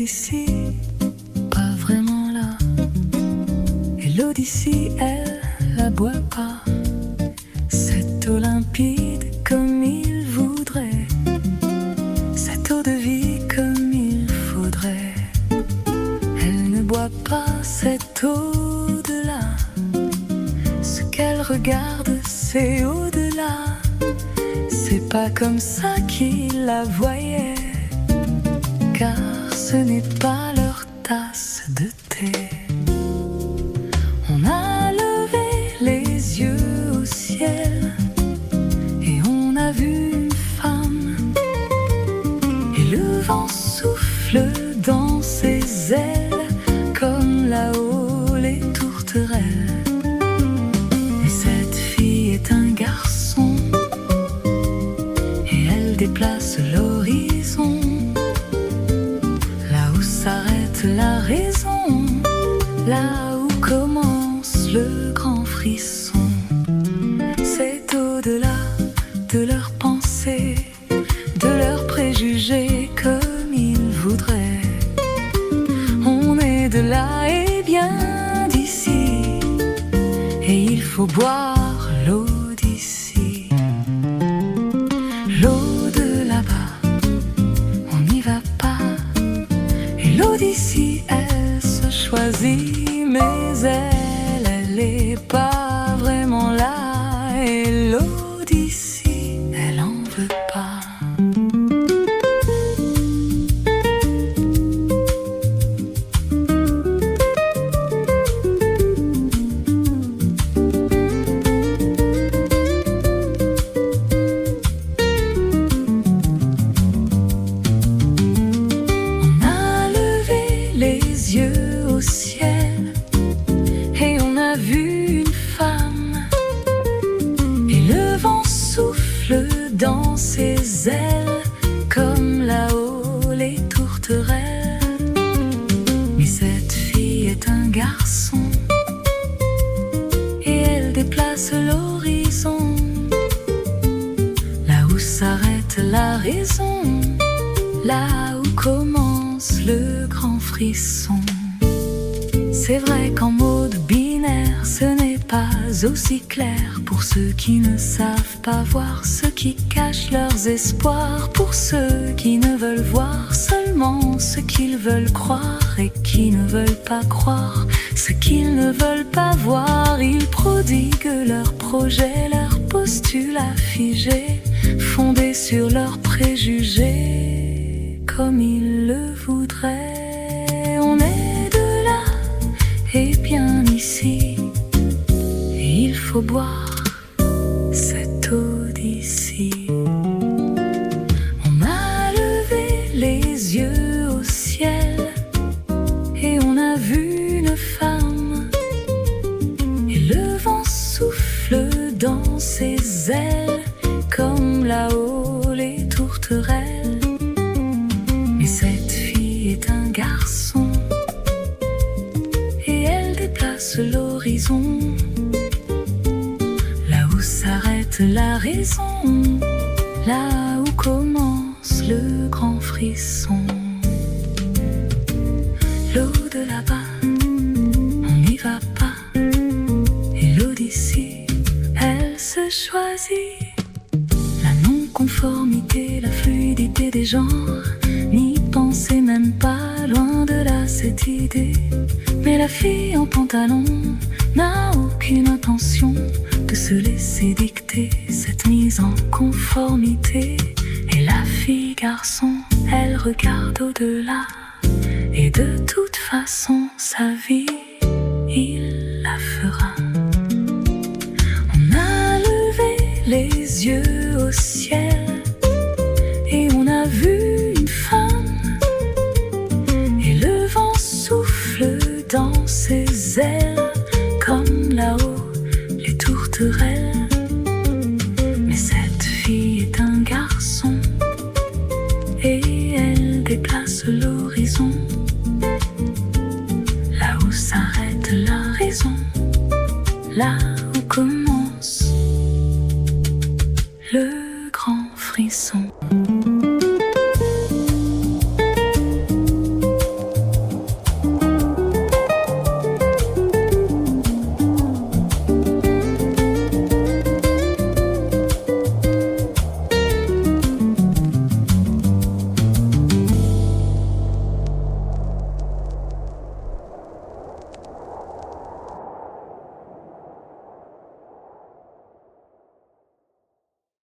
ici, pas vraiment là. Et l'Odyssée, elle la boit pas. Cette eau limpide comme il voudrait, cette eau de vie comme il faudrait. Elle ne boit pas cette eau de là. Ce qu'elle regarde, c'est au-delà. C'est pas comme ça qu'il la voyait, car ce n'est pas leur tasse de thé. On a levé les yeux au ciel et on a vu une femme, et le vent souffle dans ses ailes comme là-haut les tourterelles. Et cette fille est un garçon et elle déplace l'horizon, là où s'arrête la raison, là où commence le grand frisson. C'est au-delà de leurs pensées, de leurs préjugés comme ils voudraient. On est de là et bien d'ici, et il faut boire l'eau d'ici. L'eau de là-bas, on n'y va pas. Et l'eau d'ici, elle se choisit, mais elle est pas vraiment là. Et l'eau d'ici, elle en veut pas. Au ciel et on a vu une femme, et le vent souffle dans ses ailes comme là-haut les tourterelles. Mais cette fille est un garçon et elle déplace l'horizon, là où s'arrête la raison, là où commence le grand frisson. C'est vrai qu'en mode binaire, ce n'est pas aussi clair pour ceux qui ne savent pas voir ce qui cache leurs espoirs, pour ceux qui ne veulent voir seulement ce qu'ils veulent croire et qui ne veulent pas croire ce qu'ils ne veulent pas voir. Ils prodiguent leurs projets, leurs postulats figés, fondés sur leurs préjugés, comme ils le voudraient. On est de là et bien ici, et il faut boire cette eau d'ici. On a levé les yeux au ciel et on a vu une femme, et le vent souffle dans ses ailes comme là-haut les tourterelles. Mais cette fille est un garçon et elle déplace l'horizon, là où s'arrête la raison, là où commence le grand frisson. L'eau de là-bas, on n'y va pas. Et l'eau d'ici, elle se choisit. La non-conformité, la fluidité des genres, n'y pensez même pas, loin de là cette idée. Mais la fille en pantalon n'a aucune intention de se laisser dicter cette mise en conformité. Et la fille garçon, elle regarde au-delà, et de toute façon sa vie, il la fera. On a levé les yeux au ciel et on a vu une femme, et le vent souffle dans ses ailes comme là-haut les tourterelles. Mais cette fille est un garçon et elle déplace l'horizon, là où s'arrête la raison, là où commence le grand frisson.